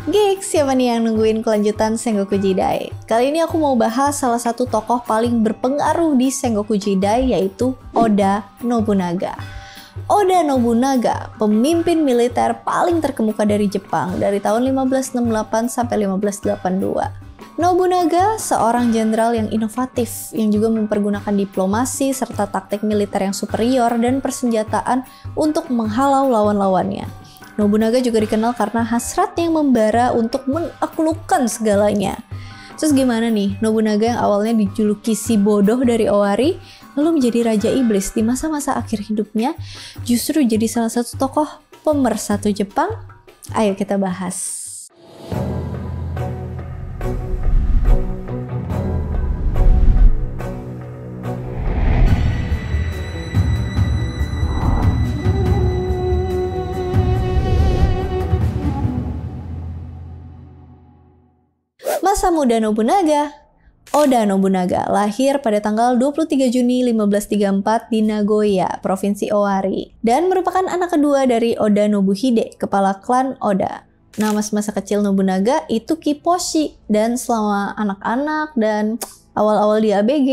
Gigs, siapa nih yang nungguin kelanjutan Sengoku Jidai? Kali ini aku mau bahas salah satu tokoh paling berpengaruh di Sengoku Jidai, yaitu Oda Nobunaga. Oda Nobunaga, pemimpin militer paling terkemuka dari Jepang dari tahun 1568 sampai 1582. Nobunaga seorang jenderal yang inovatif yang juga mempergunakan diplomasi serta taktik militer yang superior dan persenjataan untuk menghalau lawan-lawannya. Nobunaga juga dikenal karena hasratnya yang membara untuk menaklukkan segalanya. Terus gimana nih Nobunaga yang awalnya dijuluki si bodoh dari Owari lalu menjadi raja iblis di masa-masa akhir hidupnya justru jadi salah satu tokoh pemersatu Jepang? Ayo kita bahas. Masa muda Nobunaga. Oda Nobunaga lahir pada tanggal 23 Juni 1534 di Nagoya, Provinsi Owari, dan merupakan anak kedua dari Oda Nobuhide, kepala klan Oda. Nama semasa kecil Nobunaga itu Kiposhi, dan selama anak-anak dan awal-awal di ABG,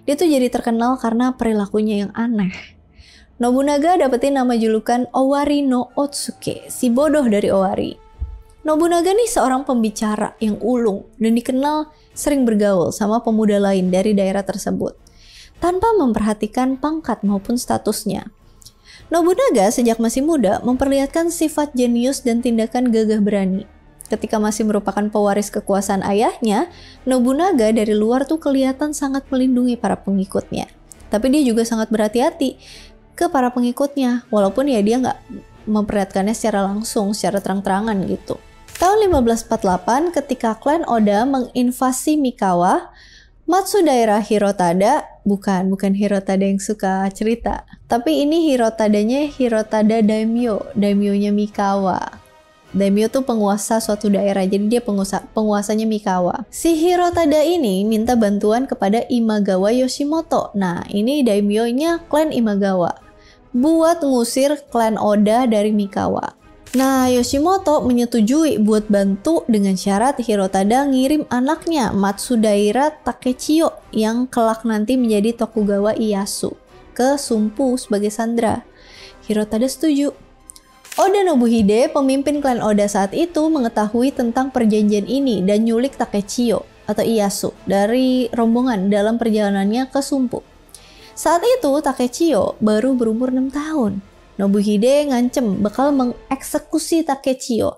dia tuh jadi terkenal karena perilakunya yang aneh. Nobunaga dapetin nama julukan Owari no Otsuke, si bodoh dari Owari. Nobunaga nih seorang pembicara yang ulung dan dikenal sering bergaul sama pemuda lain dari daerah tersebut tanpa memperhatikan pangkat maupun statusnya. Nobunaga sejak masih muda memperlihatkan sifat jenius dan tindakan gagah berani. Ketika masih merupakan pewaris kekuasaan ayahnya, Nobunaga dari luar tuh kelihatan sangat melindungi para pengikutnya. Tapi dia juga sangat berhati-hati ke para pengikutnya, walaupun ya dia nggak memperlihatkannya secara langsung, secara terang-terangan gitu. Tahun 1548 ketika klan Oda menginvasi Mikawa, Matsudaira Hirotada, bukan Hirotada yang suka cerita, tapi ini Hirotadanya Hirotada Daimyo, Daimyonya Mikawa. Daimyo tuh penguasa suatu daerah, jadi dia penguasanya Mikawa. Si Hirotada ini minta bantuan kepada Imagawa Yoshimoto. Nah, ini Daimyonya klan Imagawa buat ngusir klan Oda dari Mikawa. Nah, Yoshimoto menyetujui buat bantu dengan syarat Hirotada ngirim anaknya Matsudaira Takechiyo yang kelak nanti menjadi Tokugawa Ieyasu ke Sumpu sebagai sandera. Hirotada setuju. Oda Nobuhide, pemimpin klan Oda saat itu, mengetahui tentang perjanjian ini dan nyulik Takechiyo atau Ieyasu dari rombongan dalam perjalanannya ke Sumpu. Saat itu Takechiyo baru berumur 6 tahun. Nobuhide ngancem bakal mengeksekusi Takechiyo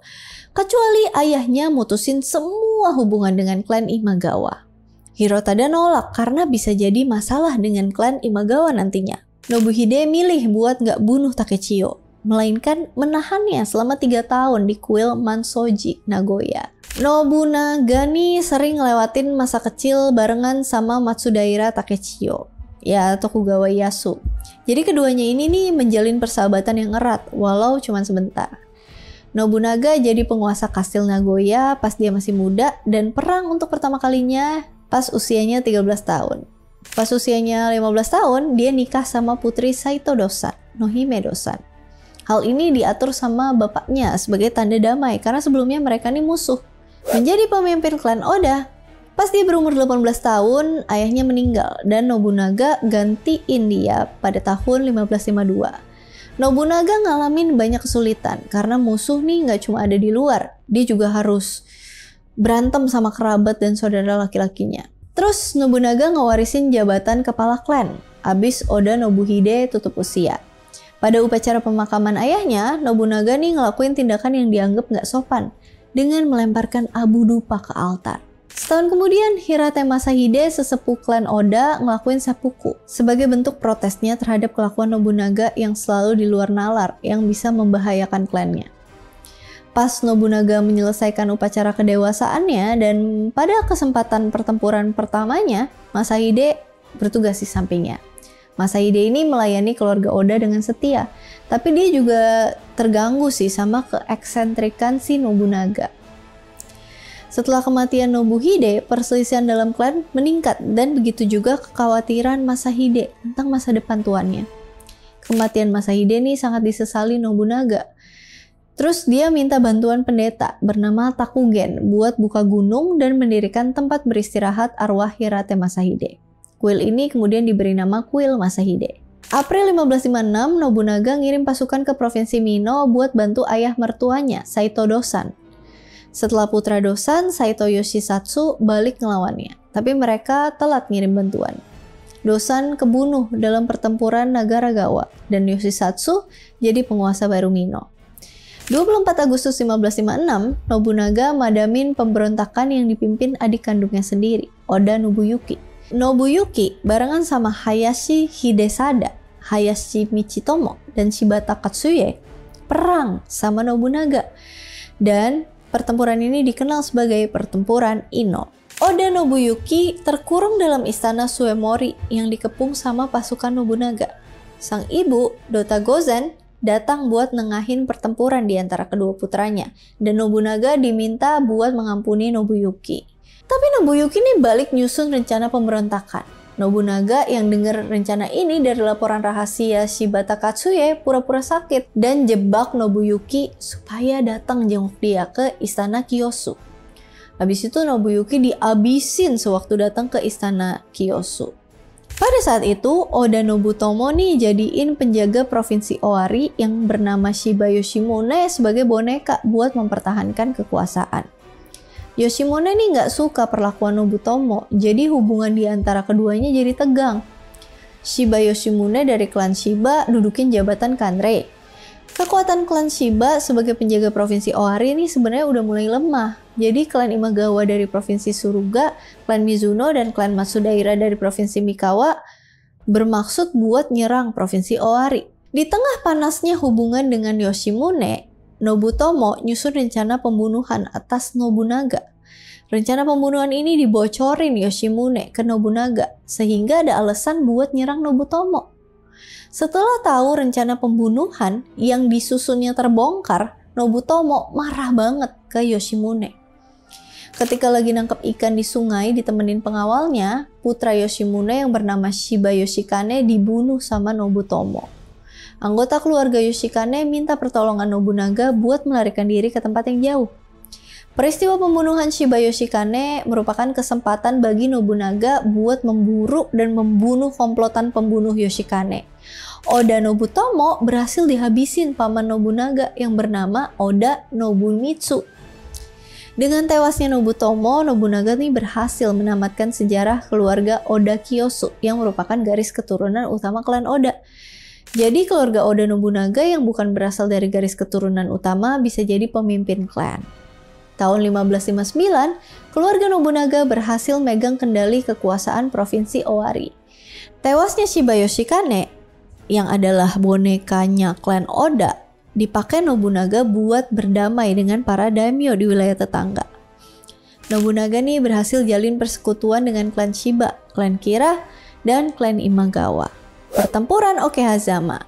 kecuali ayahnya mutusin semua hubungan dengan klan Imagawa. Hirotada nolak karena bisa jadi masalah dengan klan Imagawa nantinya. Nobuhide milih buat nggak bunuh Takechiyo, melainkan menahannya selama 3 tahun di kuil Mansoji, Nagoya. Nobunaga nih sering ngelewatin masa kecil barengan sama Matsudaira Takechiyo, ya Tokugawa Ieyasu. Jadi keduanya ini nih menjalin persahabatan yang erat walau cuma sebentar. Nobunaga jadi penguasa kastil Nagoya pas dia masih muda dan perang untuk pertama kalinya pas usianya 13 tahun. Pas usianya 15 tahun dia nikah sama putri Saito Dosan, Nohime Dosan. Hal ini diatur sama bapaknya sebagai tanda damai karena sebelumnya mereka nih musuh. Menjadi pemimpin klan Oda, pas dia berumur 18 tahun, ayahnya meninggal dan Nobunaga gantiin dia pada tahun 1552. Nobunaga ngalamin banyak kesulitan karena musuh nih nggak cuma ada di luar, dia juga harus berantem sama kerabat dan saudara laki-lakinya. Terus Nobunaga ngewarisin jabatan kepala klan, abis Oda Nobuhide tutup usia. Pada upacara pemakaman ayahnya, Nobunaga nih ngelakuin tindakan yang dianggap nggak sopan dengan melemparkan abu dupa ke altar. Setahun kemudian, Hirate Masahide, sesepuh klan Oda, ngelakuin seppuku sebagai bentuk protesnya terhadap kelakuan Nobunaga yang selalu di luar nalar yang bisa membahayakan klannya. Pas Nobunaga menyelesaikan upacara kedewasaannya dan pada kesempatan pertempuran pertamanya, Masahide bertugas di sampingnya. Masahide ini melayani keluarga Oda dengan setia, tapi dia juga terganggu sih sama keeksentrikan si Nobunaga. Setelah kematian Nobuhide, perselisihan dalam klan meningkat dan begitu juga kekhawatiran Masahide tentang masa depan tuannya. Kematian Masahide nih sangat disesali Nobunaga. Terus dia minta bantuan pendeta bernama Takugen buat buka gunung dan mendirikan tempat beristirahat arwah Hirate Masahide. Kuil ini kemudian diberi nama Kuil Masahide. April 1556, Nobunaga ngirim pasukan ke provinsi Mino buat bantu ayah mertuanya, Saito Dosan. Setelah putra Dosan, Saito Yoshisatsu balik ngelawannya, tapi mereka telat ngirim bantuan. Dosan kebunuh dalam pertempuran Nagaragawa dan Yoshisatsu jadi penguasa baru Mino. 24 Agustus 1556, Nobunaga madamin pemberontakan yang dipimpin adik kandungnya sendiri, Oda Nobuyuki. Nobuyuki barengan sama Hayashi Hidesada, Hayashi Michitomo, dan Shibata Katsuye perang sama Nobunaga. Dan pertempuran ini dikenal sebagai pertempuran Ino. Oda Nobuyuki terkurung dalam istana Suemori yang dikepung sama pasukan Nobunaga. Sang ibu, Dota Gozen, datang buat nengahin pertempuran di antara kedua putranya, dan Nobunaga diminta buat mengampuni Nobuyuki. Tapi Nobuyuki ini balik nyusun rencana pemberontakan. Nobunaga yang dengar rencana ini dari laporan rahasia Shibata Katsuye pura-pura sakit dan jebak Nobuyuki supaya datang jenguk dia ke istana Kiyosu. Habis itu Nobuyuki diabisin sewaktu datang ke istana Kiyosu. Pada saat itu, Oda Nobutomo nih jadiin penjaga provinsi Owari yang bernama Shiba Yoshimune sebagai boneka buat mempertahankan kekuasaan. Yoshimune nih nggak suka perlakuan Nobutomo, jadi hubungan di antara keduanya jadi tegang. Shiba Yoshimune dari klan Shiba dudukin jabatan Kanrei. Kekuatan klan Shiba sebagai penjaga provinsi Owari ini sebenarnya udah mulai lemah. Jadi klan Imagawa dari provinsi Suruga, klan Mizuno, dan klan Matsudaira dari provinsi Mikawa bermaksud buat nyerang provinsi Owari. Di tengah panasnya hubungan dengan Yoshimune, Nobutomo nyusun rencana pembunuhan atas Nobunaga. Rencana pembunuhan ini dibocorin Yoshimune ke Nobunaga, sehingga ada alasan buat nyerang Nobutomo. Setelah tahu rencana pembunuhan yang disusunnya terbongkar, Nobutomo marah banget ke Yoshimune. Ketika lagi nangkep ikan di sungai ditemenin pengawalnya, putra Yoshimune yang bernama Shiba Yoshikane dibunuh sama Nobutomo. Anggota keluarga Yoshikane minta pertolongan Nobunaga buat melarikan diri ke tempat yang jauh. Peristiwa pembunuhan Shiba Yoshikane merupakan kesempatan bagi Nobunaga buat memburu dan membunuh komplotan pembunuh Yoshikane. Oda Nobutomo berhasil dihabisin paman Nobunaga yang bernama Oda Nobumitsu. Dengan tewasnya Nobutomo, Nobunaga nih berhasil menamatkan sejarah keluarga Oda Kiyosu yang merupakan garis keturunan utama klan Oda. Jadi keluarga Oda Nobunaga yang bukan berasal dari garis keturunan utama bisa jadi pemimpin klan. Tahun 1559, keluarga Nobunaga berhasil megang kendali kekuasaan provinsi Owari. Tewasnya Shiba Yoshikane, yang adalah bonekanya klan Oda, dipakai Nobunaga buat berdamai dengan para daimyo di wilayah tetangga. Nobunaga nih berhasil jalin persekutuan dengan klan Shiba, klan Kira, dan klan Imagawa. Pertempuran Okehazama.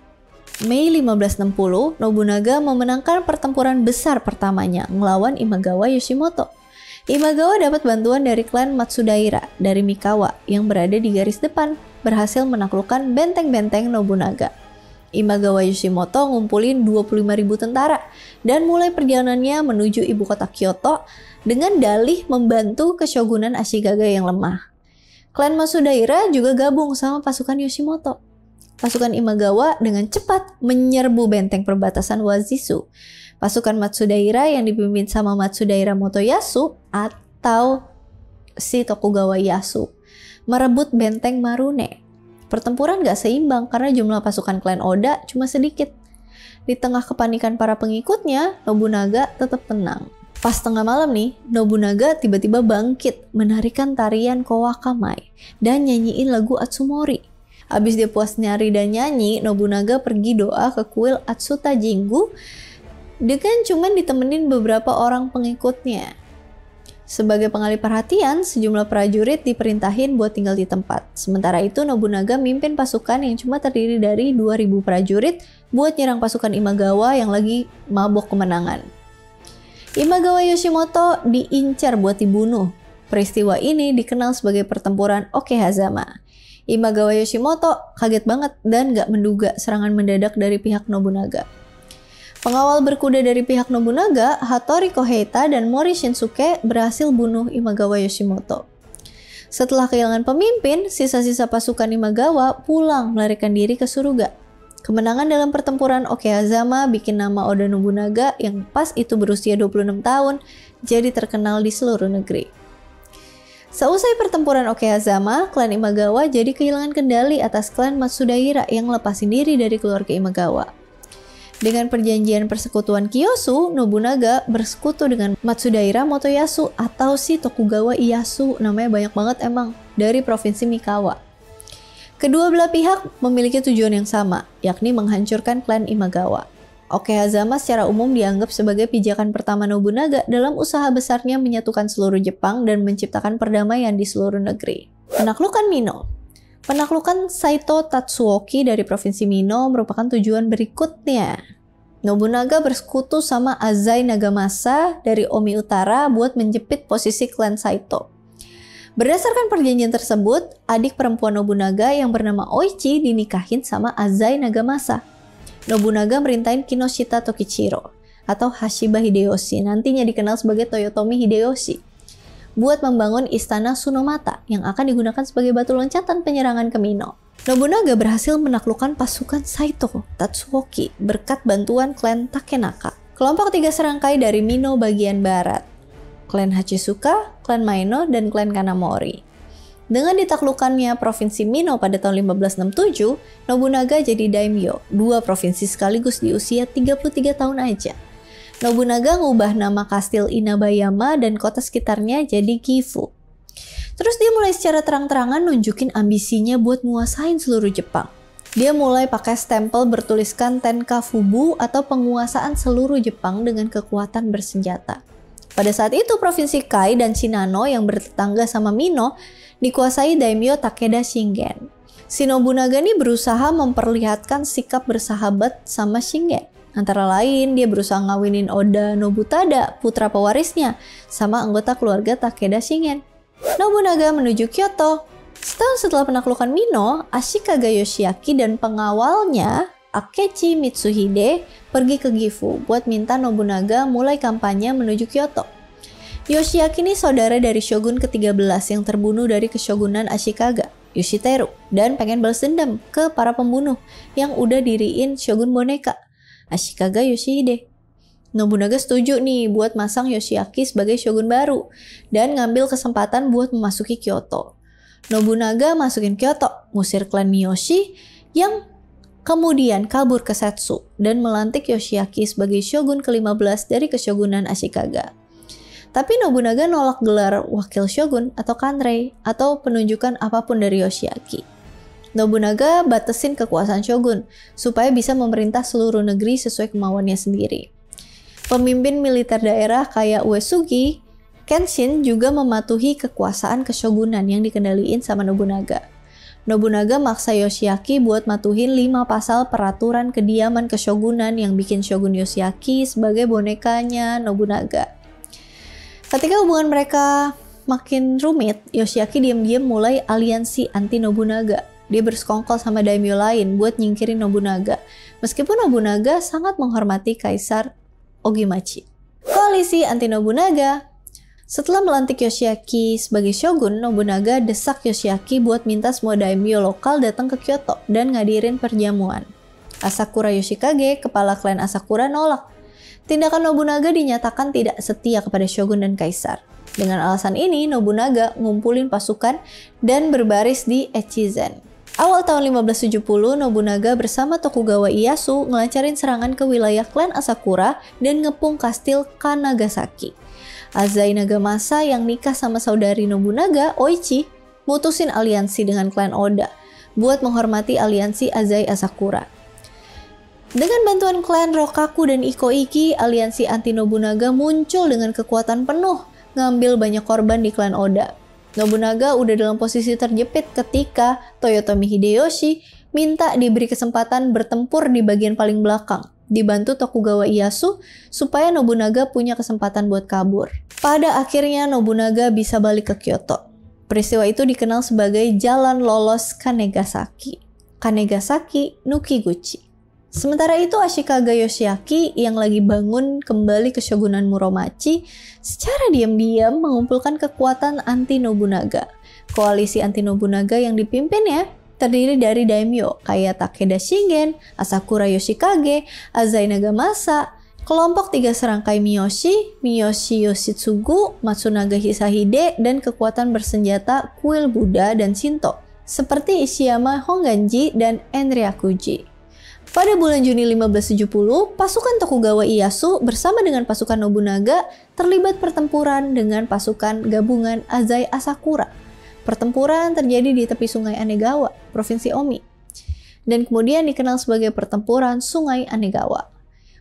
Mei 1560, Nobunaga memenangkan pertempuran besar pertamanya ngelawan Imagawa Yoshimoto. Imagawa dapat bantuan dari klan Matsudaira dari Mikawa yang berada di garis depan, berhasil menaklukkan benteng-benteng Nobunaga. Imagawa Yoshimoto ngumpulin 25.000 tentara dan mulai perjalanannya menuju ibu kota Kyoto dengan dalih membantu keshogunan Ashikaga yang lemah. Klan Matsudaira juga gabung sama pasukan Yoshimoto. Pasukan Imagawa dengan cepat menyerbu benteng perbatasan Wazisu. Pasukan Matsudaira yang dipimpin sama Matsudaira Motoyasu atau si Tokugawa Ieyasu merebut benteng Marune. Pertempuran gak seimbang karena jumlah pasukan klan Oda cuma sedikit. Di tengah kepanikan para pengikutnya, Nobunaga tetap tenang. Pas tengah malam nih, Nobunaga tiba-tiba bangkit menarikan tarian Kowakamai dan nyanyiin lagu Atsumori. Abis dia puas nyari dan nyanyi, Nobunaga pergi doa ke kuil Atsuta Jingu dengan cuman ditemenin beberapa orang pengikutnya. Sebagai pengalih perhatian, sejumlah prajurit diperintahin buat tinggal di tempat. Sementara itu, Nobunaga mimpin pasukan yang cuma terdiri dari 2.000 prajurit buat nyerang pasukan Imagawa yang lagi mabok kemenangan. Imagawa Yoshimoto diincar buat dibunuh. Peristiwa ini dikenal sebagai pertempuran Okehazama. Imagawa Yoshimoto kaget banget dan gak menduga serangan mendadak dari pihak Nobunaga. Pengawal berkuda dari pihak Nobunaga, Hattori Kohei-ta dan Mori Shinsuke berhasil bunuh Imagawa Yoshimoto. Setelah kehilangan pemimpin, sisa-sisa pasukan Imagawa pulang melarikan diri ke Suruga. Kemenangan dalam pertempuran Okehazama bikin nama Oda Nobunaga yang pas itu berusia 26 tahun jadi terkenal di seluruh negeri. Seusai pertempuran Okehazama, klan Imagawa jadi kehilangan kendali atas klan Matsudaira yang lepasin diri dari keluarga Imagawa. Dengan perjanjian persekutuan Kiyosu, Nobunaga bersekutu dengan Matsudaira Motoyasu atau si Tokugawa Ieyasu, namanya banyak banget emang, dari provinsi Mikawa. Kedua belah pihak memiliki tujuan yang sama, yakni menghancurkan klan Imagawa. Okehazama secara umum dianggap sebagai pijakan pertama Nobunaga dalam usaha besarnya menyatukan seluruh Jepang dan menciptakan perdamaian di seluruh negeri. Penaklukan Mino. Penaklukan Saito Tatsuoki dari provinsi Mino merupakan tujuan berikutnya. Nobunaga bersekutu sama Azai Nagamasa dari Omi Utara buat menjepit posisi klan Saito. Berdasarkan perjanjian tersebut, adik perempuan Nobunaga yang bernama Oichi dinikahin sama Azai Nagamasa. Nobunaga merintahin Kinoshita Tokichiro atau Hashiba Hideyoshi, nantinya dikenal sebagai Toyotomi Hideyoshi, buat membangun istana Tsunomata yang akan digunakan sebagai batu loncatan penyerangan ke Mino. Nobunaga berhasil menaklukkan pasukan Saito Tatsuoki berkat bantuan klan Takenaka. Kelompok 3 serangkai dari Mino bagian barat, klan Hachisuka, klan Maeno, dan klan Kanamori. Dengan ditaklukkannya provinsi Mino pada tahun 1567, Nobunaga jadi daimyo, 2 provinsi sekaligus di usia 33 tahun aja. Nobunaga ngubah nama kastil Inabayama dan kota sekitarnya jadi Gifu. Terus dia mulai secara terang-terangan nunjukin ambisinya buat nguasain seluruh Jepang. Dia mulai pakai stempel bertuliskan Tenkafubu atau penguasaan seluruh Jepang dengan kekuatan bersenjata. Pada saat itu provinsi Kai dan Shinano yang bertetangga sama Mino dikuasai daimyo Takeda Shingen. Si Nobunaga ini berusaha memperlihatkan sikap bersahabat sama Shingen. Antara lain, dia berusaha ngawinin Oda Nobutada, putra pewarisnya, sama anggota keluarga Takeda Shingen. Nobunaga menuju Kyoto. Setahun setelah penaklukan Mino, Ashikaga Yoshiaki dan pengawalnya, Akechi Mitsuhide, pergi ke Gifu buat minta Nobunaga mulai kampanye menuju Kyoto. Yoshiaki ini saudara dari Shogun ke-13 yang terbunuh dari Keshogunan Ashikaga, Yoshiteru, dan pengen balas dendam ke para pembunuh yang udah diriin Shogun boneka, Ashikaga Yoshihide. Nobunaga setuju nih buat masang Yoshiaki sebagai shogun baru dan ngambil kesempatan buat memasuki Kyoto. Nobunaga masukin Kyoto, ngusir klan Miyoshi yang kemudian kabur ke Setsu dan melantik Yoshiaki sebagai shogun ke-15 dari Keshogunan Ashikaga. Tapi Nobunaga nolak gelar wakil shogun atau kanrei atau penunjukan apapun dari Yoshiaki. Nobunaga batasin kekuasaan shogun supaya bisa memerintah seluruh negeri sesuai kemauannya sendiri. Pemimpin militer daerah kayak Uesugi Kenshin juga mematuhi kekuasaan keshogunan yang dikendaliin sama Nobunaga. Nobunaga maksa Yoshiaki buat matuhin 5 pasal peraturan kediaman keshogunan yang bikin Shogun Yoshiaki sebagai bonekanya Nobunaga. Ketika hubungan mereka makin rumit, Yoshiaki diam-diam mulai aliansi anti Nobunaga. Dia bersekongkol sama daimyo lain buat nyingkirin Nobunaga, meskipun Nobunaga sangat menghormati Kaisar Ogimachi. Koalisi anti Nobunaga. Setelah melantik Yoshiaki sebagai shogun, Nobunaga desak Yoshiaki buat minta semua daimyo lokal datang ke Kyoto dan ngadirin perjamuan. Asakura Yoshikage, kepala klan Asakura, nolak. Tindakan Nobunaga dinyatakan tidak setia kepada shogun dan kaisar. Dengan alasan ini, Nobunaga ngumpulin pasukan dan berbaris di Echizen. Awal tahun 1570, Nobunaga bersama Tokugawa Ieyasu ngelancarin serangan ke wilayah klan Asakura dan ngepung kastil Kanagasaki. Azai Nagamasa yang nikah sama saudari Nobunaga, Oichi, mutusin aliansi dengan klan Oda buat menghormati aliansi Azai Asakura. Dengan bantuan klan Rokaku dan Ikoiki, aliansi anti Nobunaga muncul dengan kekuatan penuh, ngambil banyak korban di klan Oda. Nobunaga udah dalam posisi terjepit ketika Toyotomi Hideyoshi minta diberi kesempatan bertempur di bagian paling belakang, dibantu Tokugawa Ieyasu supaya Nobunaga punya kesempatan buat kabur. Pada akhirnya Nobunaga bisa balik ke Kyoto. Peristiwa itu dikenal sebagai Jalan Lolos Kanegasaki, Kanegasaki Nukiguchi. Sementara itu Ashikaga Yoshiaki yang lagi bangun kembali ke Shogunan Muromachi secara diam-diam mengumpulkan kekuatan anti Nobunaga. Koalisi anti Nobunaga yang dipimpinnya terdiri dari daimyo kayak Takeda Shingen, Asakura Yoshikage, Azai Nagamasa, kelompok 3 serangkai Miyoshi, Miyoshi Yoshitsugu, Matsunaga Hisahide, dan kekuatan bersenjata kuil Buddha dan Shinto seperti Ishiyama Honganji dan Enryakuji. Pada bulan Juni 1570, pasukan Tokugawa Ieyasu bersama dengan pasukan Nobunaga terlibat pertempuran dengan pasukan gabungan Azai Asakura. Pertempuran terjadi di tepi sungai Anegawa, Provinsi Omi, dan kemudian dikenal sebagai pertempuran Sungai Anegawa.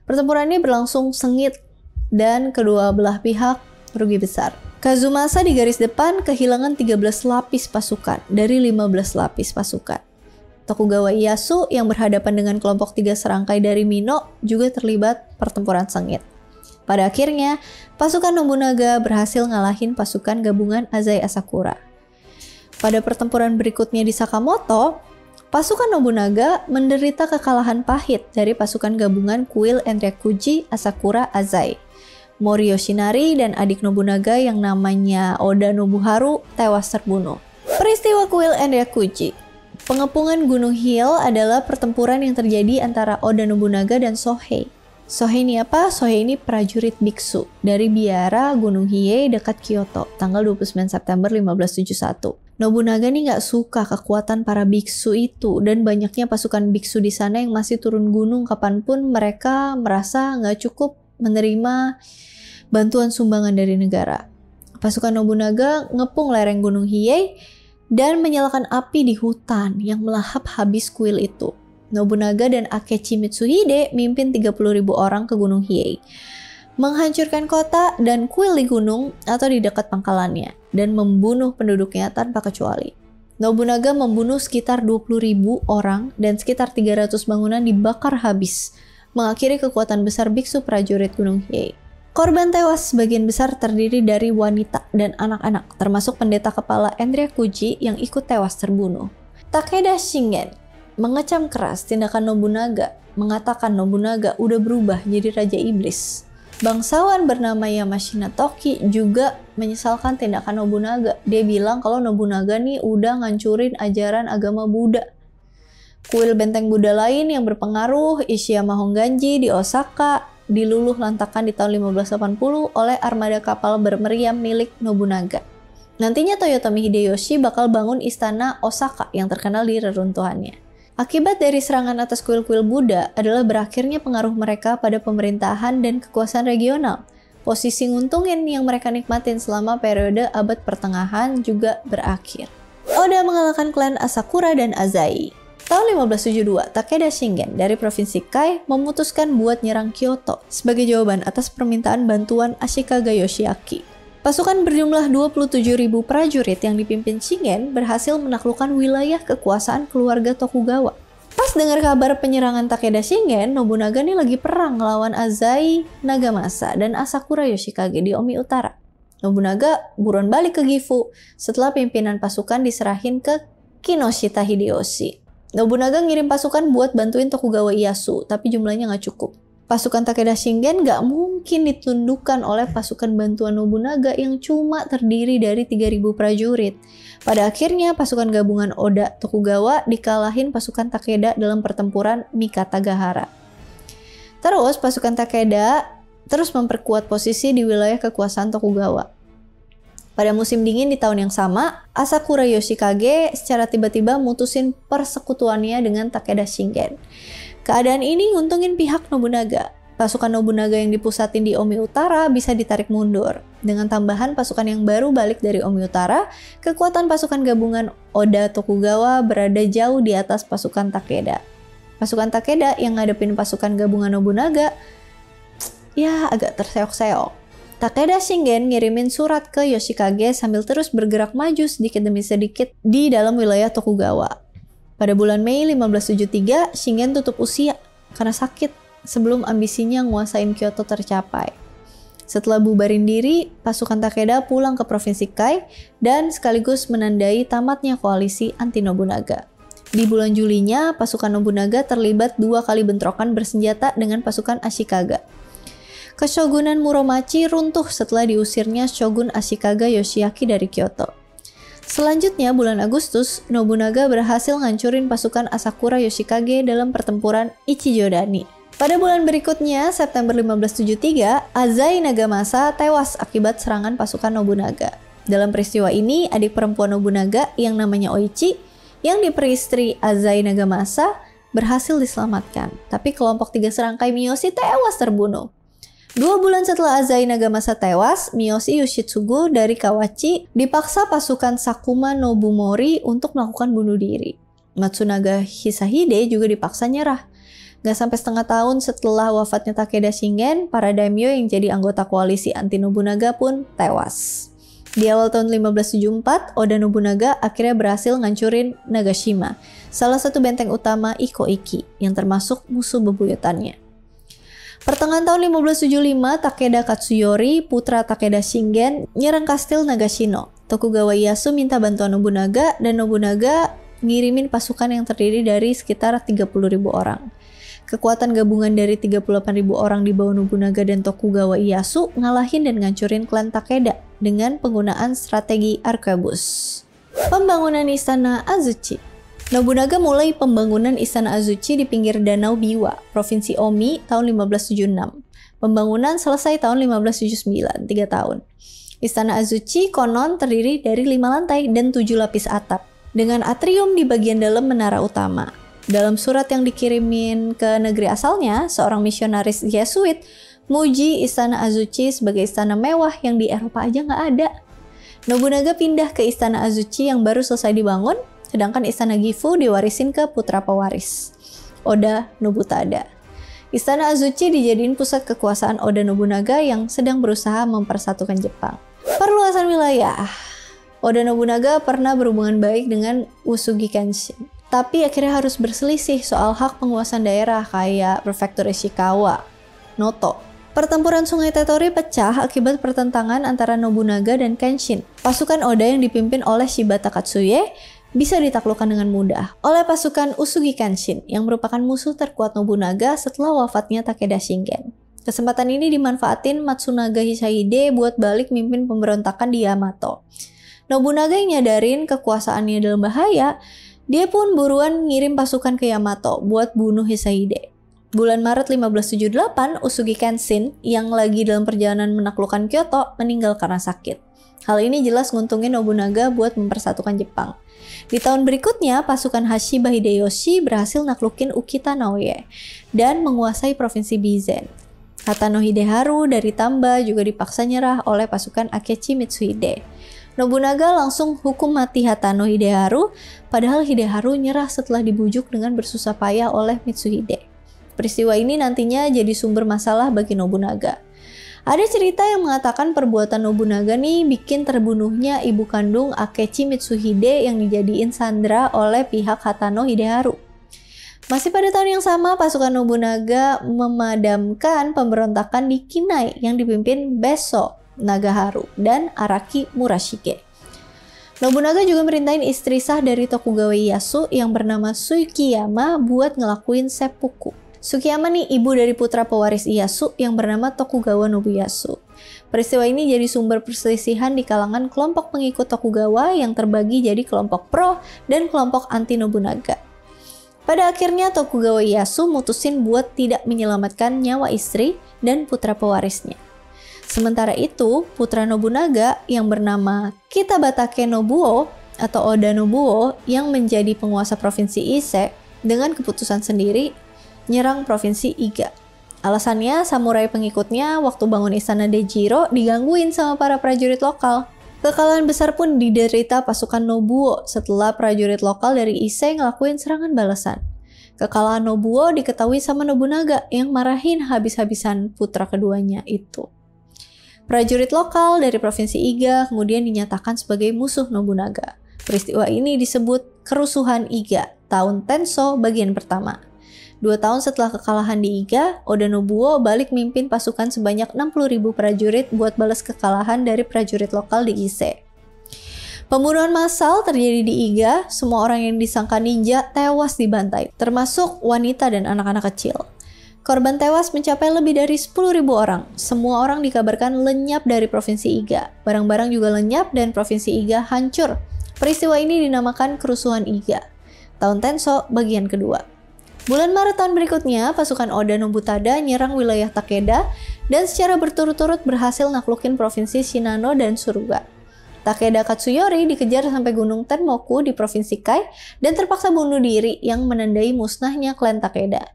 Pertempuran ini berlangsung sengit dan kedua belah pihak merugi besar. Kazumasa di garis depan kehilangan 13 lapis pasukan dari 15 lapis pasukan. Tokugawa Ieyasu yang berhadapan dengan kelompok 3 serangkai dari Mino juga terlibat pertempuran sengit. Pada akhirnya, pasukan Nobunaga berhasil ngalahin pasukan gabungan Azai Asakura. Pada pertempuran berikutnya di Sakamoto, pasukan Nobunaga menderita kekalahan pahit dari pasukan gabungan kuil Enryakuji Asakura Azai. Mori Yoshinari dan adik Nobunaga yang namanya Oda Nobuharu tewas terbunuh. Peristiwa kuil Enryakuji. Pengepungan Gunung Hiei adalah pertempuran yang terjadi antara Oda Nobunaga dan Sohei. Sohei ini apa? Sohei ini prajurit biksu dari biara Gunung Hiei dekat Kyoto, tanggal 29 September 1571. Nobunaga nih nggak suka kekuatan para biksu itu dan banyaknya pasukan biksu di sana yang masih turun gunung kapanpun mereka merasa nggak cukup menerima bantuan sumbangan dari negara. Pasukan Nobunaga ngepung lereng Gunung Hiei dan menyalakan api di hutan yang melahap habis kuil itu. Nobunaga dan Akechi Mitsuhide mimpin 30.000 orang ke Gunung Hiei, menghancurkan kota dan kuil di gunung atau di dekat pangkalannya, dan membunuh penduduknya tanpa kecuali. Nobunaga membunuh sekitar 20.000 orang dan sekitar 300 bangunan dibakar habis, mengakhiri kekuatan besar biksu prajurit Gunung Hiei. Korban tewas sebagian besar terdiri dari wanita dan anak-anak, termasuk pendeta kepala Enryakuji yang ikut tewas terbunuh. Takeda Shingen mengecam keras tindakan Nobunaga, mengatakan Nobunaga udah berubah jadi Raja Iblis. Bangsawan bernama Yamashina Toki juga menyesalkan tindakan Nobunaga. Dia bilang kalau Nobunaga nih udah ngancurin ajaran agama Buddha. Kuil benteng Buddha lain yang berpengaruh, Ishiyama Honganji di Osaka, diluluh lantakan di tahun 1580 oleh armada kapal bermeriam milik Nobunaga. Nantinya Toyotomi Hideyoshi bakal bangun istana Osaka yang terkenal di reruntuhannya. Akibat dari serangan atas kuil-kuil Buddha adalah berakhirnya pengaruh mereka pada pemerintahan dan kekuasaan regional. Posisi nguntungin yang mereka nikmatin selama periode abad pertengahan juga berakhir. Oda mengalahkan klan Asakura dan Azai. Tahun 1572, Takeda Shingen dari Provinsi Kai memutuskan buat nyerang Kyoto sebagai jawaban atas permintaan bantuan Ashikaga Yoshiaki. Pasukan berjumlah 27.000 prajurit yang dipimpin Shingen berhasil menaklukkan wilayah kekuasaan keluarga Tokugawa. Pas dengar kabar penyerangan Takeda Shingen, Nobunaga nih lagi perang melawan Azai Nagamasa dan Asakura Yoshikage di Omi Utara. Nobunaga buruan balik ke Gifu setelah pimpinan pasukan diserahin ke Kinoshita Hideyoshi. Nobunaga ngirim pasukan buat bantuin Tokugawa Ieyasu, tapi jumlahnya nggak cukup. Pasukan Takeda Shingen nggak mungkin ditundukkan oleh pasukan bantuan Nobunaga yang cuma terdiri dari 3.000 prajurit. Pada akhirnya, pasukan gabungan Oda Tokugawa dikalahin pasukan Takeda dalam pertempuran Mikatagahara. Terus, pasukan Takeda terus memperkuat posisi di wilayah kekuasaan Tokugawa. Pada musim dingin di tahun yang sama, Asakura Yoshikage secara tiba-tiba mutusin persekutuannya dengan Takeda Shingen. Keadaan ini nguntungin pihak Nobunaga. Pasukan Nobunaga yang dipusatin di Omi Utara bisa ditarik mundur. Dengan tambahan pasukan yang baru balik dari Omi Utara, kekuatan pasukan gabungan Oda Tokugawa berada jauh di atas pasukan Takeda. Pasukan Takeda yang ngadepin pasukan gabungan Nobunaga, ya agak terseok-seok. Takeda Shingen ngirimin surat ke Yoshikage sambil terus bergerak maju sedikit demi sedikit di dalam wilayah Tokugawa. Pada bulan Mei 1573, Shingen tutup usia karena sakit sebelum ambisinya nguasain Kyoto tercapai. Setelah bubarin diri, pasukan Takeda pulang ke Provinsi Kai dan sekaligus menandai tamatnya koalisi anti Nobunaga. Di bulan Julinya, pasukan Nobunaga terlibat 2 kali bentrokan bersenjata dengan pasukan Ashikaga. Keshogunan Muromachi runtuh setelah diusirnya Shogun Ashikaga Yoshiaki dari Kyoto. Selanjutnya, bulan Agustus, Nobunaga berhasil ngancurin pasukan Asakura Yoshikage dalam pertempuran Ichijodani. Pada bulan berikutnya, September 1573, Azai Nagamasa tewas akibat serangan pasukan Nobunaga. Dalam peristiwa ini, adik perempuan Nobunaga yang namanya Oichi, yang diperistri Azai Nagamasa, berhasil diselamatkan. Tapi kelompok 3 serangkai Miyoshi tewas terbunuh. 2 bulan setelah Azai Nagamasa tewas, Miyoshi Yoshitsugu dari Kawachi dipaksa pasukan Sakuma Nobumori untuk melakukan bunuh diri. Matsunaga Hisahide juga dipaksa nyerah. Gak sampai setengah tahun setelah wafatnya Takeda Shingen, para daimyo yang jadi anggota koalisi anti Nobunaga pun tewas. Di awal tahun 1574, Oda Nobunaga akhirnya berhasil ngancurin Nagashima, salah satu benteng utama Iko-Iki, yang termasuk musuh bebuyutannya. Pertengahan tahun 1575, Takeda Katsuyori, putra Takeda Shingen, nyerang kastil Nagashino. Tokugawa Ieyasu minta bantuan Nobunaga, dan Nobunaga ngirimin pasukan yang terdiri dari sekitar 30.000 orang. Kekuatan gabungan dari 38.000 orang di bawah Nobunaga dan Tokugawa Ieyasu ngalahin dan ngancurin klan Takeda dengan penggunaan strategi arkebus. Pembangunan Istana Azuchi. Nobunaga mulai pembangunan Istana Azuchi di pinggir Danau Biwa, Provinsi Omi, tahun 1576. Pembangunan selesai tahun 1579, 3 tahun. Istana Azuchi konon terdiri dari 5 lantai dan 7 lapis atap, dengan atrium di bagian dalam menara utama. Dalam surat yang dikirimin ke negeri asalnya, seorang misionaris Jesuit muji Istana Azuchi sebagai istana mewah yang di Eropa aja nggak ada. Nobunaga pindah ke Istana Azuchi yang baru selesai dibangun, sedangkan Istana Gifu diwarisin ke putra pewaris, Oda Nobutada. Istana Azuchi dijadiin pusat kekuasaan Oda Nobunaga yang sedang berusaha mempersatukan Jepang. Perluasan wilayah. Oda Nobunaga pernah berhubungan baik dengan Uesugi Kenshin, tapi akhirnya harus berselisih soal hak penguasaan daerah kayak Prefektur Ishikawa, Noto. Pertempuran Sungai Tetori pecah akibat pertentangan antara Nobunaga dan Kenshin. Pasukan Oda yang dipimpin oleh Shibata Katsuye bisa ditaklukkan dengan mudah oleh pasukan Uesugi Kenshin yang merupakan musuh terkuat Nobunaga setelah wafatnya Takeda Shingen. Kesempatan ini dimanfaatin Matsunaga Hisahide buat balik mimpin pemberontakan di Yamato. Nobunaga yang nyadarin kekuasaannya dalam bahaya, dia pun buruan ngirim pasukan ke Yamato buat bunuh Hisahide. Bulan Maret 1578, Uesugi Kenshin yang lagi dalam perjalanan menaklukkan Kyoto meninggal karena sakit. Hal ini jelas nguntungin Nobunaga buat mempersatukan Jepang. Di tahun berikutnya, pasukan Hashiba Hideyoshi berhasil naklukin Ukita Naoye dan menguasai provinsi Bizen. Hatano Hideharu dari Tamba juga dipaksa nyerah oleh pasukan Akechi Mitsuhide. Nobunaga langsung hukum mati Hatano Hideharu, padahal Hideharu nyerah setelah dibujuk dengan bersusah payah oleh Mitsuhide. Peristiwa ini nantinya jadi sumber masalah bagi Nobunaga. Ada cerita yang mengatakan perbuatan Nobunaga nih bikin terbunuhnya ibu kandung Akechi Mitsuhide yang dijadiin sandera oleh pihak Hatano Hideharu. Masih pada tahun yang sama, pasukan Nobunaga memadamkan pemberontakan di Kinai yang dipimpin Beso Nagaharu dan Araki Murashige. Nobunaga juga merintahin istri sah dari Tokugawa Ieyasu yang bernama Sukiyama buat ngelakuin seppuku. Sukiyama nih ibu dari putra pewaris Ieyasu yang bernama Tokugawa Nobuyasu. Peristiwa ini jadi sumber perselisihan di kalangan kelompok pengikut Tokugawa yang terbagi jadi kelompok pro dan kelompok anti Nobunaga. Pada akhirnya Tokugawa Ieyasu mutusin buat tidak menyelamatkan nyawa istri dan putra pewarisnya. Sementara itu, putra Nobunaga yang bernama Kitabatake Nobuo atau Oda Nobuo yang menjadi penguasa provinsi Ise dengan keputusan sendiri nyerang provinsi Iga. Alasannya, samurai pengikutnya waktu bangun istana Dejiro digangguin sama para prajurit lokal. Kekalahan besar pun diderita pasukan Nobuo setelah prajurit lokal dari Ise ngelakuin serangan balasan. Kekalahan Nobuo diketahui sama Nobunaga yang marahin habis-habisan putra keduanya itu. Prajurit lokal dari provinsi Iga kemudian dinyatakan sebagai musuh Nobunaga. Peristiwa ini disebut Kerusuhan Iga, tahun Tenso bagian pertama. 2 tahun setelah kekalahan di Iga, Oda Nobuo balik mimpin pasukan sebanyak 60.000 prajurit buat balas kekalahan dari prajurit lokal di Ise. Pembunuhan massal terjadi di Iga, semua orang yang disangka ninja tewas dibantai, termasuk wanita dan anak-anak kecil. Korban tewas mencapai lebih dari 10.000 orang. Semua orang dikabarkan lenyap dari Provinsi Iga. Barang-barang juga lenyap dan Provinsi Iga hancur. Peristiwa ini dinamakan Kerusuhan Iga. Tahun Tenso bagian kedua. Bulan Maret tahun berikutnya, pasukan Oda Nobutada nyerang wilayah Takeda dan secara berturut-turut berhasil naklukin Provinsi Shinano dan Suruga. Takeda Katsuyori dikejar sampai Gunung Tenmoku di Provinsi Kai dan terpaksa bunuh diri yang menandai musnahnya klan Takeda.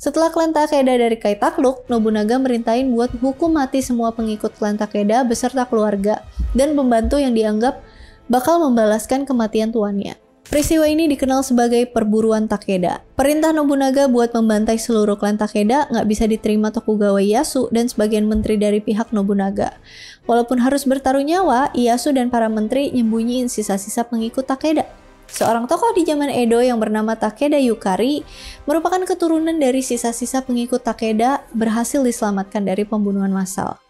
Setelah klan Takeda dari Kai takluk, Nobunaga merintahin buat hukum mati semua pengikut klan Takeda beserta keluarga dan pembantu yang dianggap bakal membalaskan kematian tuannya. Peristiwa ini dikenal sebagai perburuan Takeda. Perintah Nobunaga buat membantai seluruh klan Takeda nggak bisa diterima Tokugawa Ieyasu dan sebagian menteri dari pihak Nobunaga. Walaupun harus bertaruh nyawa, Ieyasu dan para menteri nyembunyiin sisa-sisa pengikut Takeda. Seorang tokoh di zaman Edo yang bernama Takeda Yukari merupakan keturunan dari sisa-sisa pengikut Takeda berhasil diselamatkan dari pembunuhan massal.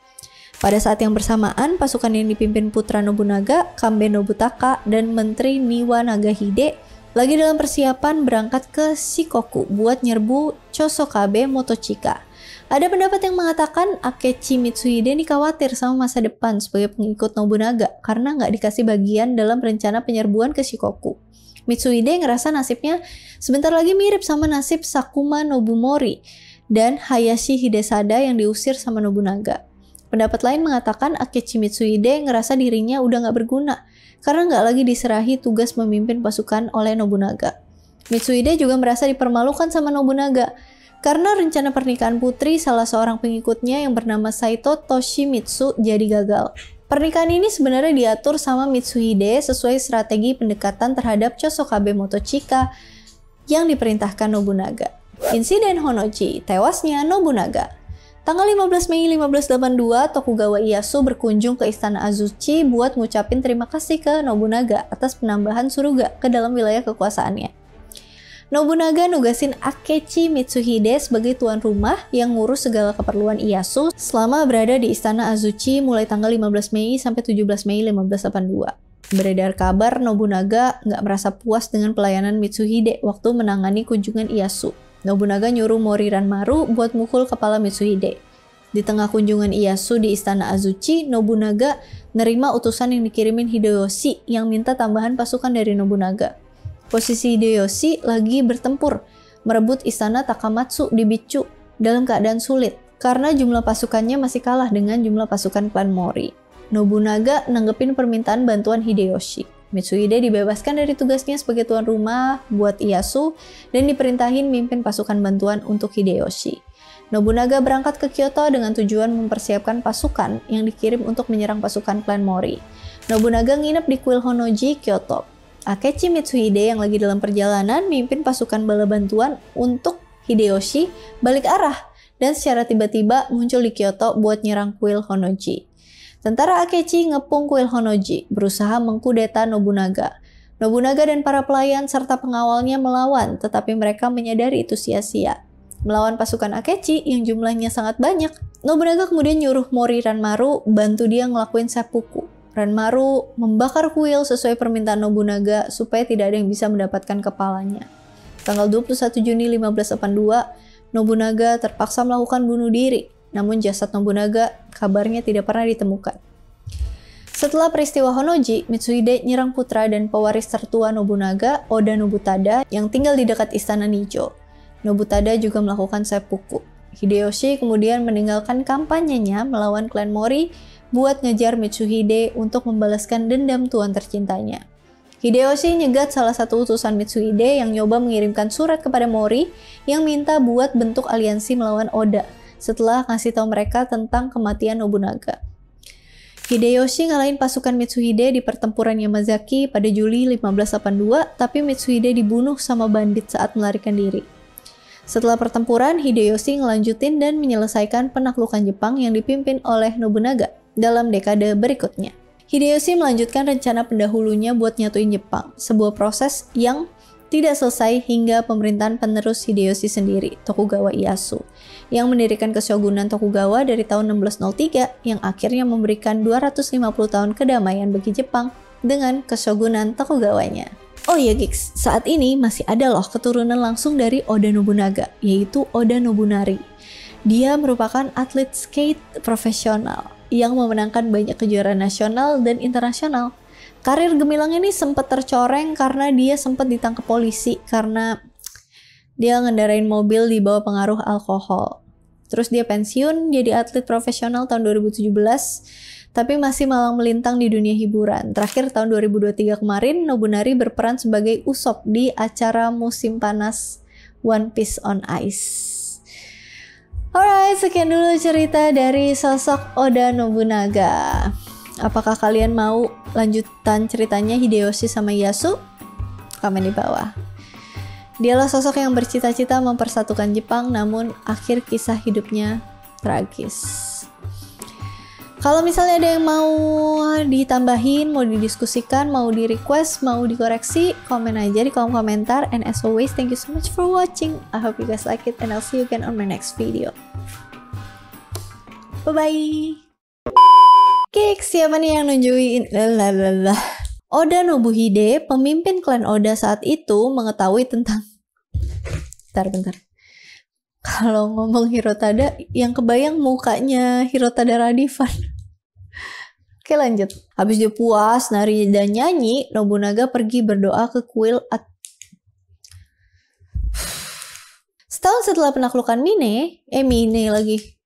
Pada saat yang bersamaan, pasukan yang dipimpin putra Nobunaga, Kambe Nobutaka, dan Menteri Niwa Nagahide lagi dalam persiapan berangkat ke Shikoku buat nyerbu Chosokabe Motochika. Ada pendapat yang mengatakan Akechi Mitsuhide ini khawatir sama masa depan sebagai pengikut Nobunaga karena nggak dikasih bagian dalam rencana penyerbuan ke Shikoku. Mitsuhide ngerasa nasibnya sebentar lagi mirip sama nasib Sakuma Nobumori dan Hayashi Hidesada yang diusir sama Nobunaga. Pendapat lain mengatakan Akechi Mitsuhide ngerasa dirinya udah nggak berguna karena nggak lagi diserahi tugas memimpin pasukan oleh Nobunaga. Mitsuhide juga merasa dipermalukan sama Nobunaga karena rencana pernikahan putri salah seorang pengikutnya yang bernama Saito Toshimitsu jadi gagal. Pernikahan ini sebenarnya diatur sama Mitsuhide sesuai strategi pendekatan terhadap Chosokabe Motochika yang diperintahkan Nobunaga. Insiden Honnoji, tewasnya Nobunaga. Tanggal 15 Mei 1582, Tokugawa Ieyasu berkunjung ke Istana Azuchi buat ngucapin terima kasih ke Nobunaga atas penambahan Suruga ke dalam wilayah kekuasaannya. Nobunaga nugasin Akechi Mitsuhide sebagai tuan rumah yang ngurus segala keperluan Ieyasu selama berada di Istana Azuchi mulai tanggal 15 Mei sampai 17 Mei 1582. Beredar kabar Nobunaga nggak merasa puas dengan pelayanan Mitsuhide waktu menangani kunjungan Ieyasu. Nobunaga nyuruh Mori Ranmaru buat mukul kepala Mitsuhide. Di tengah kunjungan Ieyasu di Istana Azuchi, Nobunaga nerima utusan yang dikirimin Hideyoshi yang minta tambahan pasukan dari Nobunaga. Posisi Hideyoshi lagi bertempur, merebut istana Takamatsu di Bichu dalam keadaan sulit karena jumlah pasukannya masih kalah dengan jumlah pasukan klan Mori. Nobunaga nanggepin permintaan bantuan Hideyoshi. Mitsuhide dibebaskan dari tugasnya sebagai tuan rumah buat Ieyasu dan diperintahin mimpin pasukan bantuan untuk Hideyoshi. Nobunaga berangkat ke Kyoto dengan tujuan mempersiapkan pasukan yang dikirim untuk menyerang pasukan klan Mori. Nobunaga nginep di kuil Honnoji, Kyoto. Akechi Mitsuhide yang lagi dalam perjalanan mimpin pasukan bala bantuan untuk Hideyoshi balik arah dan secara tiba-tiba muncul di Kyoto buat nyerang kuil Honnoji. Tentara Akechi ngepung kuil Honnoji, berusaha mengkudeta Nobunaga. Nobunaga dan para pelayan serta pengawalnya melawan, tetapi mereka menyadari itu sia-sia. Melawan pasukan Akechi yang jumlahnya sangat banyak, Nobunaga kemudian nyuruh Mori Ranmaru bantu dia ngelakuin seppuku. Ranmaru membakar kuil sesuai permintaan Nobunaga supaya tidak ada yang bisa mendapatkan kepalanya. Tanggal 21 Juni 1582, Nobunaga terpaksa melakukan bunuh diri, namun jasad Nobunaga kabarnya tidak pernah ditemukan. Setelah peristiwa Honnoji, Mitsuhide nyerang putra dan pewaris tertua Nobunaga, Oda Nobutada, yang tinggal di dekat istana Nijo. Nobutada juga melakukan seppuku. Hideyoshi kemudian meninggalkan kampanyenya melawan klan Mori buat ngejar Mitsuhide untuk membalaskan dendam tuan tercintanya. Hideyoshi nyegat salah satu utusan Mitsuhide yang nyoba mengirimkan surat kepada Mori yang minta buat bentuk aliansi melawan Oda setelah ngasih tahu mereka tentang kematian Nobunaga. Hideyoshi ngalahin pasukan Mitsuhide di pertempuran Yamazaki pada Juli 1582, tapi Mitsuhide dibunuh sama bandit saat melarikan diri. Setelah pertempuran, Hideyoshi ngelanjutin dan menyelesaikan penaklukan Jepang yang dipimpin oleh Nobunaga dalam dekade berikutnya. Hideyoshi melanjutkan rencana pendahulunya buat nyatuin Jepang, sebuah proses yang tidak selesai hingga pemerintahan penerus Hideyoshi sendiri, Tokugawa Ieyasu, yang mendirikan Keshogunan Tokugawa dari tahun 1603 yang akhirnya memberikan 250 tahun kedamaian bagi Jepang dengan Keshogunan Tokugawanya. Oh iya gigs, saat ini masih ada loh keturunan langsung dari Oda Nobunaga, yaitu Oda Nobunari. Dia merupakan atlet skate profesional yang memenangkan banyak kejuaraan nasional dan internasional. Karir gemilangnya ini sempat tercoreng karena dia sempat ditangkap polisi karena dia ngendarain mobil di bawah pengaruh alkohol. Terus dia pensiun jadi atlet profesional tahun 2017, tapi masih malang melintang di dunia hiburan. Terakhir tahun 2023 kemarin, Nobunari berperan sebagai Usopp di acara musim panas One Piece on Ice. Alright, sekian dulu cerita dari sosok Oda Nobunaga. Apakah kalian mau lanjutan ceritanya Hideyoshi sama Ieyasu? Komen di bawah. Dialah sosok yang bercita-cita mempersatukan Jepang, namun akhir kisah hidupnya tragis. Kalau misalnya ada yang mau ditambahin, mau didiskusikan, mau di-request, mau dikoreksi, komen aja di kolom komentar. And as always, thank you so much for watching. I hope you guys like it and I'll see you again on my next video. Bye-bye! Oke, siapa nih yang nunjukin? Oda Nobuhide, pemimpin klan Oda saat itu, mengetahui tentang... Bentar. Kalau ngomong Hirotada, yang kebayang mukanya Hirotada Radivan. Oke, lanjut. Habis dia puas nari dan nyanyi, Nobunaga pergi berdoa ke kuil Setahun setelah penaklukan Mine lagi.